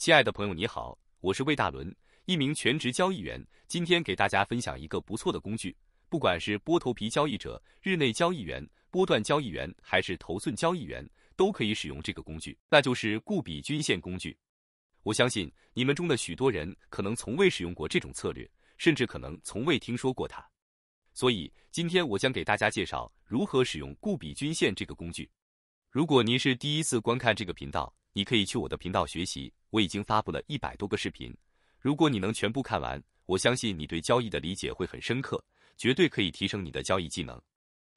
亲爱的朋友你好，我是魏大伦，一名全职交易员。今天给大家分享一个不错的工具，不管是波头皮交易者、日内交易员、波段交易员还是头寸交易员，都可以使用这个工具，那就是固比均线工具。我相信你们中的许多人可能从未使用过这种策略，甚至可能从未听说过它。所以今天我将给大家介绍如何使用固比均线这个工具。如果您是第一次观看这个频道，你可以去我的频道学习，我已经发布了100多个视频。如果你能全部看完，我相信你对交易的理解会很深刻，绝对可以提升你的交易技能。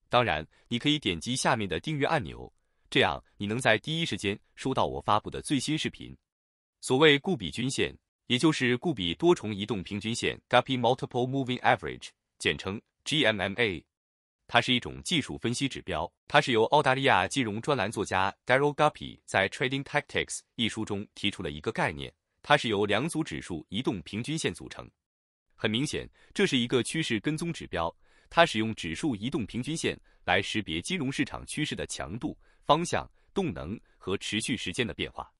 当然，你可以点击下面的订阅按钮，这样你能在第一时间收到我发布的最新视频。所谓固比均线，也就是固比多重移动平均线 （Guppy Multiple Moving Average）， 简称 GMMA。它是一种技术分析指标，它是由澳大利亚金融专栏作家 Daryl Guppy 在《Trading Tactics》一书中提出了一个概念，它是由两组指数移动平均线组成。很明显，这是一个趋势跟踪指标，它使用指数移动平均线来识别金融市场趋势的强度、方向、动能和持续时间的变化。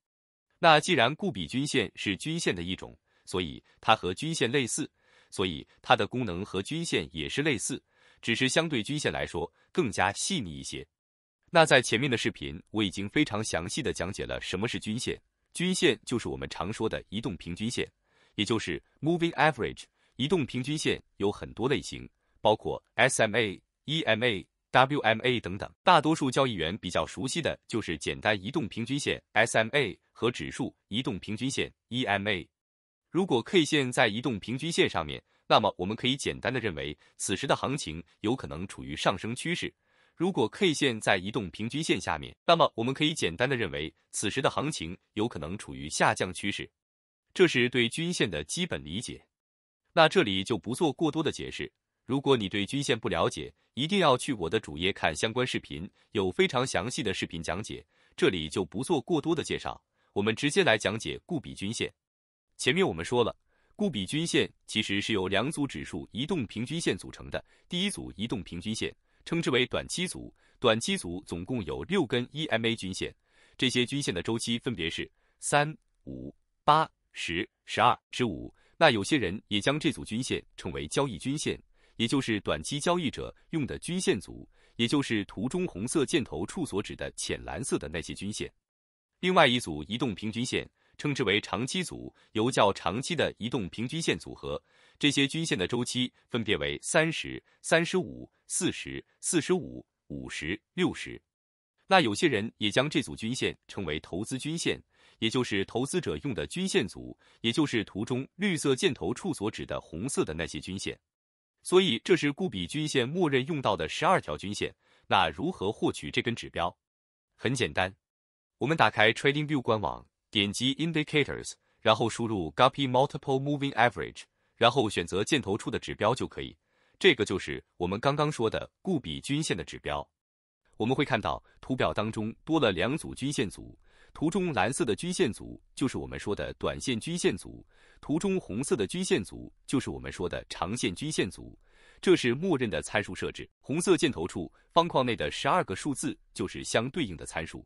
那既然固比均线是均线的一种，所以它和均线类似，所以它的功能和均线也是类似，只是相对均线来说更加细腻一些。那在前面的视频我已经非常详细的讲解了什么是均线。均线就是我们常说的移动平均线，也就是 Moving Average。 移动平均线有很多类型，包括 SMA、EMA、WMA 等等。大多数交易员比较熟悉的就是简单移动平均线 SMA 和指数移动平均线 EMA。 如果 K 线在移动平均线上面，那么我们可以简单的认为此时的行情有可能处于上升趋势。如果 K 线在移动平均线下面，那么我们可以简单的认为此时的行情有可能处于下降趋势。这是对均线的基本理解。那这里就不做过多的解释，如果你对均线不了解，一定要去我的主页看相关视频，有非常详细的视频讲解，这里就不做过多的介绍，我们直接来讲解固比均线。前面我们说了，固比均线其实是由两组指数移动平均线组成的。第一组移动平均线称之为短期组，短期组总共有6根 EMA 均线，这些均线的周期分别是3、5、8、10、12、15。那有些人也将这组均线称为交易均线，也就是短期交易者用的均线组，也就是图中红色箭头处所指的浅蓝色的那些均线。另外一组移动平均线称之为长期组，由较长期的移动平均线组合，这些均线的周期分别为30、35、40、45、50、60。那有些人也将这组均线称为投资均线，也就是投资者用的均线组，也就是图中绿色箭头处所指的红色的那些均线。所以这是固比均线默认用到的12条均线。那如何获取这根指标？很简单，我们打开 TradingView 官网，点击 Indicators， 然后输入 Guppy Multiple Moving Average， 然后选择箭头处的指标就可以。这个就是我们刚刚说的固比均线的指标。我们会看到图表当中多了2组均线组，图中蓝色的均线组就是我们说的短线均线组，图中红色的均线组就是我们说的长线均线组。这是默认的参数设置，红色箭头处方框内的12个数字就是相对应的参数。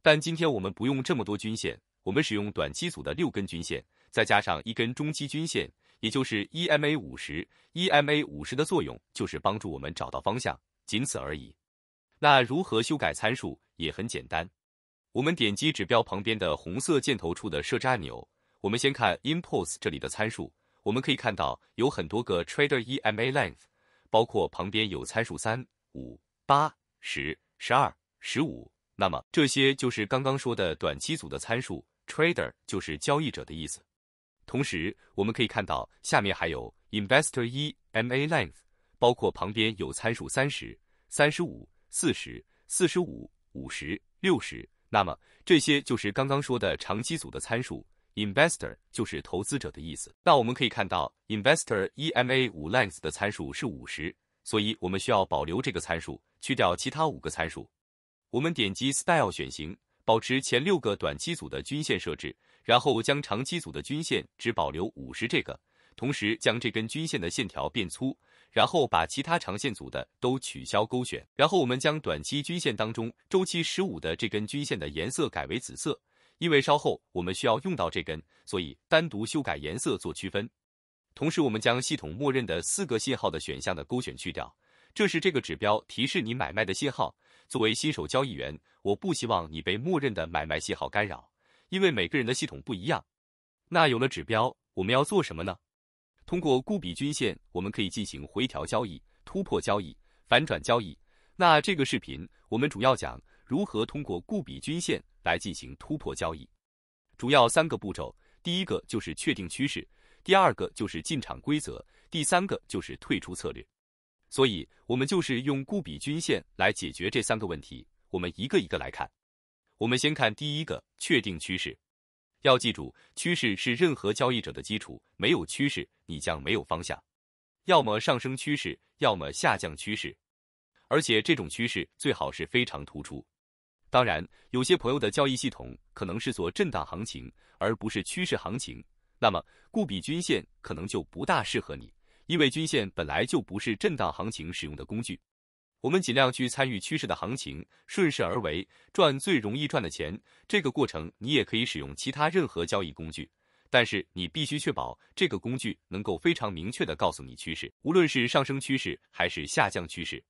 但今天我们不用这么多均线，我们使用短期组的6根均线，再加上1根中期均线，也就是 EMA 50。 EMA 50的作用就是帮助我们找到方向，仅此而已。那如何修改参数也很简单，我们点击指标旁边的红色箭头处的设置按钮，我们先看 Inputs 这里的参数，我们可以看到有很多个 Trader EMA Length， 包括旁边有参数3、5、8、10、12、15。那么这些就是刚刚说的短期组的参数， Trader 就是交易者的意思。同时我们可以看到下面还有 Investor EMA Length， 包括旁边有参数30、35、40、45、50、60。那么这些就是刚刚说的长期组的参数， Investor 就是投资者的意思。那我们可以看到 Investor EMA 5 Length 的参数是50，所以我们需要保留这个参数，去掉其他5个参数。我们点击 Style 选型，保持前6个短期组的均线设置，然后将长期组的均线只保留50这个，同时将这根均线的线条变粗，然后把其他长线组的都取消勾选，然后我们将短期均线当中周期15的这根均线的颜色改为紫色，因为稍后我们需要用到这根，所以单独修改颜色做区分。同时，我们将系统默认的4个信号的选项的勾选去掉，这是这个指标提示你买卖的信号。作为新手交易员，我不希望你被默认的买卖信号干扰，因为每个人的系统不一样。那有了指标，我们要做什么呢？通过固比均线，我们可以进行回调交易、突破交易、反转交易。那这个视频我们主要讲如何通过固比均线来进行突破交易，主要3个步骤。第一个就是确定趋势，第2个就是进场规则，第3个就是退出策略。所以我们就是用固比均线来解决这3个问题，我们一个一个来看。我们先看第一个，确定趋势。要记住，趋势是任何交易者的基础，没有趋势，你将没有方向，要么上升趋势，要么下降趋势，而且这种趋势最好是非常突出。当然，有些朋友的交易系统可能是做震荡行情，而不是趋势行情，那么固比均线可能就不大适合你，因为均线本来就不是震荡行情使用的工具。我们尽量去参与趋势的行情，顺势而为，赚最容易赚的钱。这个过程你也可以使用其他任何交易工具，但是你必须确保这个工具能够非常明确地告诉你趋势，无论是上升趋势还是下降趋势。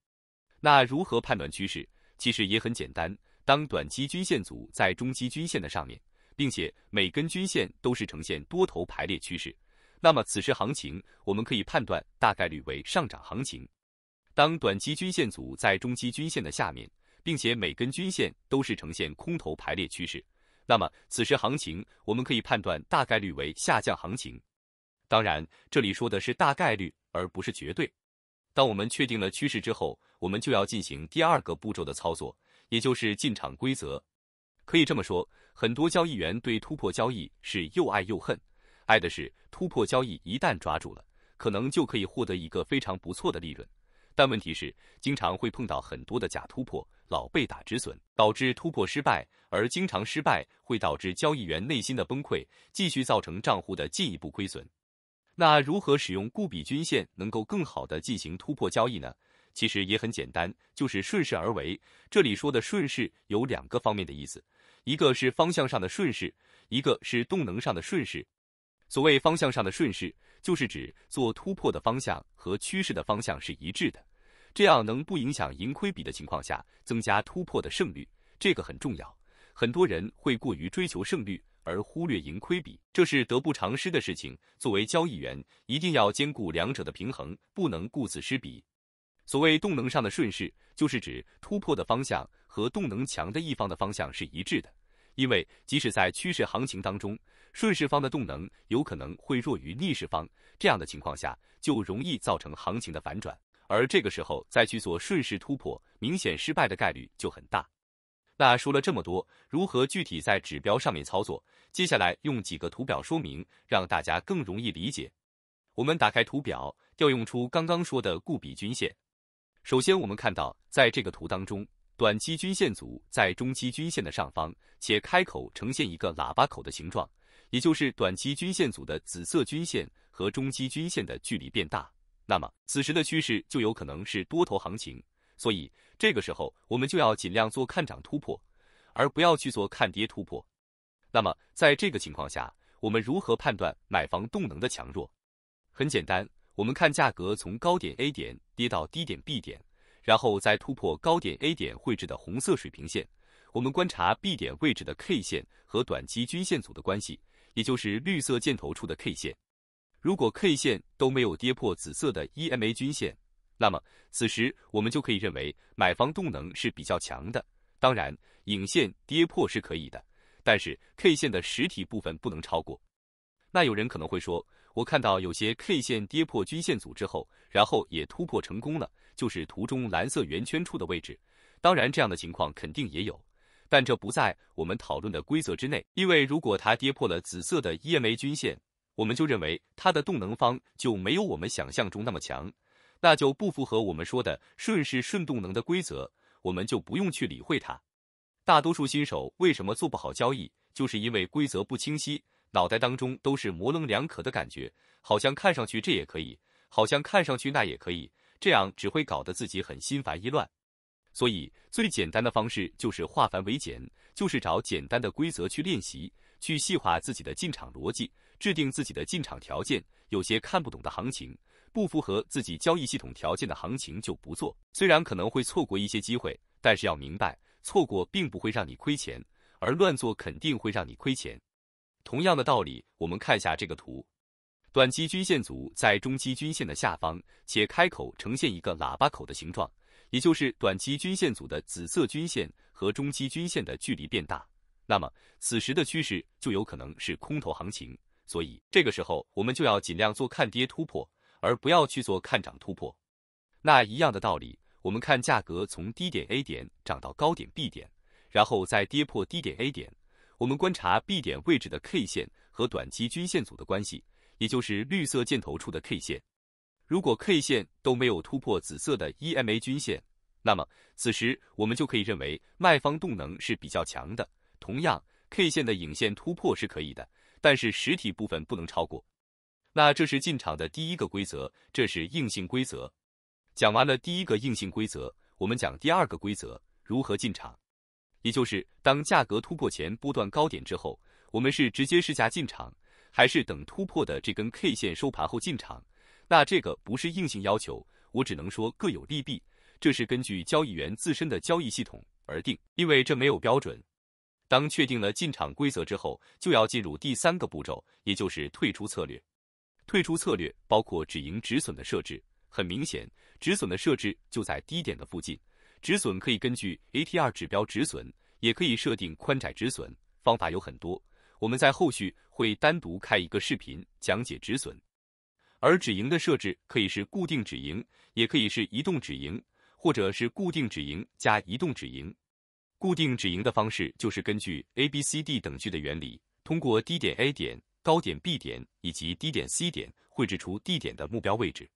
那如何判断趋势？其实也很简单，当短期均线组在中期均线的上面，并且每根均线都是呈现多头排列趋势，那么此时行情我们可以判断大概率为上涨行情。当短期均线组在中期均线的下面，并且每根均线都是呈现空头排列趋势，那么此时行情我们可以判断大概率为下降行情。当然，这里说的是大概率，而不是绝对。当我们确定了趋势之后，我们就要进行第2个步骤的操作，也就是进场规则。可以这么说，很多交易员对突破交易是又爱又恨。爱的是突破交易一旦抓住了，可能就可以获得一个非常不错的利润。但问题是，经常会碰到很多的假突破，老被打止损，导致突破失败，而经常失败会导致交易员内心的崩溃，继续造成账户的进一步亏损。那如何使用固比均线能够更好的进行突破交易呢？其实也很简单，就是顺势而为。这里说的顺势有2个方面的意思，一个是方向上的顺势，一个是动能上的顺势。所谓方向上的顺势，就是指做突破的方向和趋势的方向是一致的，这样能不影响盈亏比的情况下，增加突破的胜率，这个很重要。很多人会过于追求胜率，而忽略盈亏比，这是得不偿失的事情。作为交易员，一定要兼顾2者的平衡，不能顾此失彼。所谓动能上的顺势，就是指突破的方向和动能强的一方的方向是一致的，因为即使在趋势行情当中，顺势方的动能有可能会弱于逆势方，这样的情况下就容易造成行情的反转，而这个时候再去做顺势突破，明显失败的概率就很大。那说了这么多，如何具体在指标上面操作？接下来用几个图表说明，让大家更容易理解。我们打开图表，调用出刚刚说的固比均线。首先我们看到，在这个图当中，短期均线组在中期均线的上方，且开口呈现一个喇叭口的形状，也就是短期均线组的紫色均线和中期均线的距离变大，那么此时的趋势就有可能是多头行情，所以这个时候我们就要尽量做看涨突破，而不要去做看跌突破。那么在这个情况下，我们如何判断买方动能的强弱？很简单，我们看价格从高点 A 点跌到低点 B 点，然后再突破高点 A 点绘制的红色水平线，我们观察 B 点位置的 K 线和短期均线组的关系，也就是绿色箭头处的 K 线。如果 K 线都没有跌破紫色的 EMA 均线，那么此时我们就可以认为买方动能是比较强的。当然，影线跌破是可以的，但是 K 线的实体部分不能超过。那有人可能会说，我看到有些 K 线跌破均线组之后，然后也突破成功了，就是图中蓝色圆圈处的位置。当然这样的情况肯定也有，但这不在我们讨论的规则之内，因为如果它跌破了紫色的 EMA 均线，我们就认为它的动能方就没有我们想象中那么强，那就不符合我们说的顺势顺动能的规则，我们就不用去理会它。大多数新手为什么做不好交易，就是因为规则不清晰，脑袋当中都是模棱两可的感觉，好像看上去这也可以，好像看上去那也可以，这样只会搞得自己很心烦意乱。所以最简单的方式就是化繁为简，就是找简单的规则去练习，去细化自己的进场逻辑，制定自己的进场条件。有些看不懂的行情，不符合自己交易系统条件的行情就不做。虽然可能会错过一些机会，但是要明白，错过并不会让你亏钱，而乱做肯定会让你亏钱。同样的道理，我们看下这个图，短期均线组在中期均线的下方，且开口呈现一个喇叭口的形状，也就是短期均线组的紫色均线和中期均线的距离变大，那么此时的趋势就有可能是空头行情。所以这个时候我们就要尽量做看跌突破，而不要去做看涨突破。那一样的道理，我们看价格从低点 A 点涨到高点 B 点，然后再跌破低点 A 点，我们观察 B 点位置的 K 线和短期均线组的关系，也就是绿色箭头处的 K 线。如果 K 线都没有突破紫色的 EMA 均线，那么此时我们就可以认为卖方动能是比较强的。同样 K 线的影线突破是可以的，但是实体部分不能超过。那这是进场的第一个规则，这是硬性规则。讲完了第一个硬性规则，我们讲第二个规则，如何进场。也就是当价格突破前波段高点之后，我们是直接市价进场，还是等突破的这根 K 线收盘后进场？那这个不是硬性要求，我只能说各有利弊，这是根据交易员自身的交易系统而定，因为这没有标准。当确定了进场规则之后，就要进入第三个步骤，也就是退出策略。退出策略包括止盈止损的设置，很明显，止损的设置就在低点的附近。止损可以根据 ATR 指标止损，也可以设定宽窄止损，方法有很多，我们在后续会单独开一个视频讲解止损。而止盈的设置可以是固定止盈，也可以是移动止盈，或者是固定止盈加移动止盈。固定止盈的方式就是根据 ABCD 等距的原理，通过低点 A 点、高点 B 点以及低点 C 点绘制出低点的目标位置。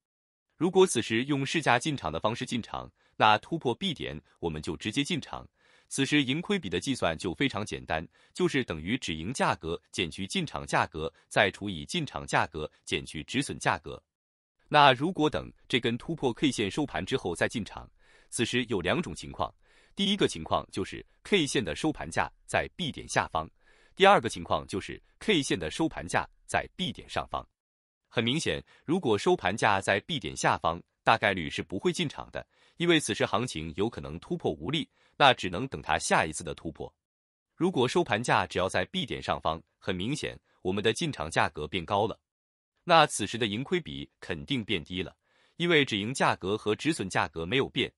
如果此时用市价进场的方式进场，那突破 B 点我们就直接进场。此时盈亏比的计算就非常简单，就是等于止盈价格减去进场价格，再除以进场价格减去止损价格。那如果等这根突破 K 线收盘之后再进场，此时有两种情况。第一个情况就是 K 线的收盘价在 B 点下方，第二个情况就是 K 线的收盘价在 B 点上方。很明显，如果收盘价在 B 点下方，大概率是不会进场的，因为此时行情有可能突破无力，那只能等它下一次的突破。如果收盘价只要在 B 点上方，很明显我们的进场价格变高了，那此时的盈亏比肯定变低了，因为止盈价格和止损价格没有变。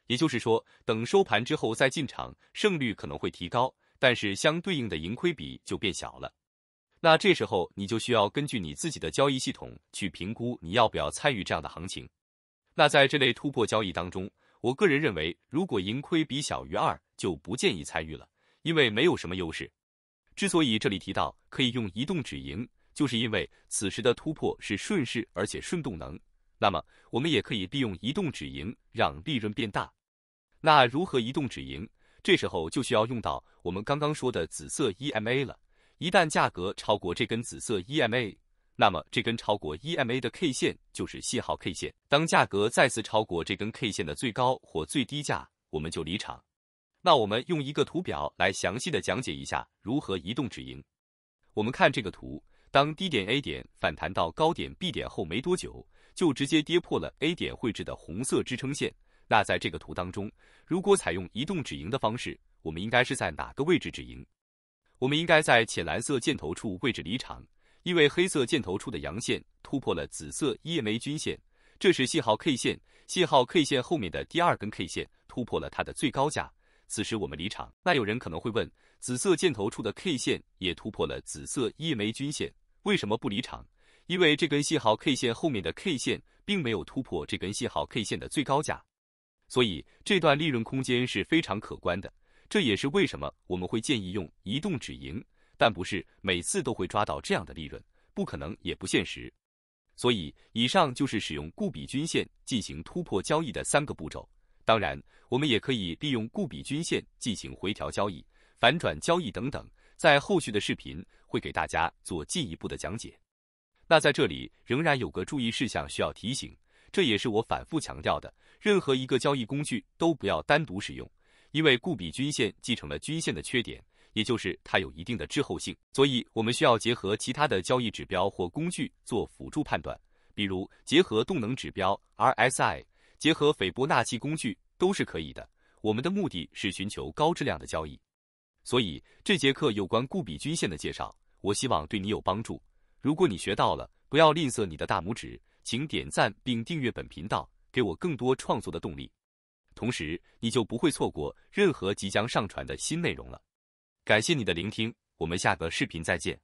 也就是说，等收盘之后再进场，胜率可能会提高，但是相对应的盈亏比就变小了。那这时候你就需要根据你自己的交易系统去评估你要不要参与这样的行情。那在这类突破交易当中，我个人认为，如果盈亏比小于2，就不建议参与了，因为没有什么优势。之所以这里提到可以用移动止盈，就是因为此时的突破是顺势而且顺动能，那么我们也可以利用移动止盈让利润变大。那如何移动止盈？这时候就需要用到我们刚刚说的紫色 EMA 了。一旦价格超过这根紫色 EMA， 那么这根超过 EMA 的 K 线就是信号 K 线。当价格再次超过这根 K 线的最高或最低价，我们就离场。那我们用一个图表来详细的讲解一下如何移动止盈。我们看这个图，当低点 A 点反弹到高点 B 点后没多久，就直接跌破了 A 点绘制的红色支撑线。那在这个图当中，如果采用移动止盈的方式，我们应该是在哪个位置止盈？我们应该在浅蓝色箭头处位置离场，因为黑色箭头处的阳线突破了紫色 EMA 均线，这是信号 K 线，信号 K 线后面的第二根 K 线突破了它的最高价，此时我们离场。那有人可能会问，紫色箭头处的 K 线也突破了紫色 EMA 均线，为什么不离场？因为这根信号 K 线后面的 K 线并没有突破这根信号 K 线的最高价，所以这段利润空间是非常可观的。这也是为什么我们会建议用移动止盈，但不是每次都会抓到这样的利润，不可能也不现实。所以以上就是使用固比均线进行突破交易的3个步骤。当然，我们也可以利用固比均线进行回调交易、反转交易等等，在后续的视频会给大家做进一步的讲解。那在这里仍然有个注意事项需要提醒，这也是我反复强调的，任何一个交易工具都不要单独使用，因为固比均线继承了均线的缺点，也就是它有一定的滞后性，所以我们需要结合其他的交易指标或工具做辅助判断，比如结合动能指标 RSI， 结合斐波那契工具都是可以的。我们的目的是寻求高质量的交易。所以这节课有关固比均线的介绍，我希望对你有帮助。如果你学到了，不要吝啬你的大拇指，请点赞并订阅本频道，给我更多创作的动力。同时，你就不会错过任何即将上传的新内容了。感谢你的聆听，我们下个视频再见。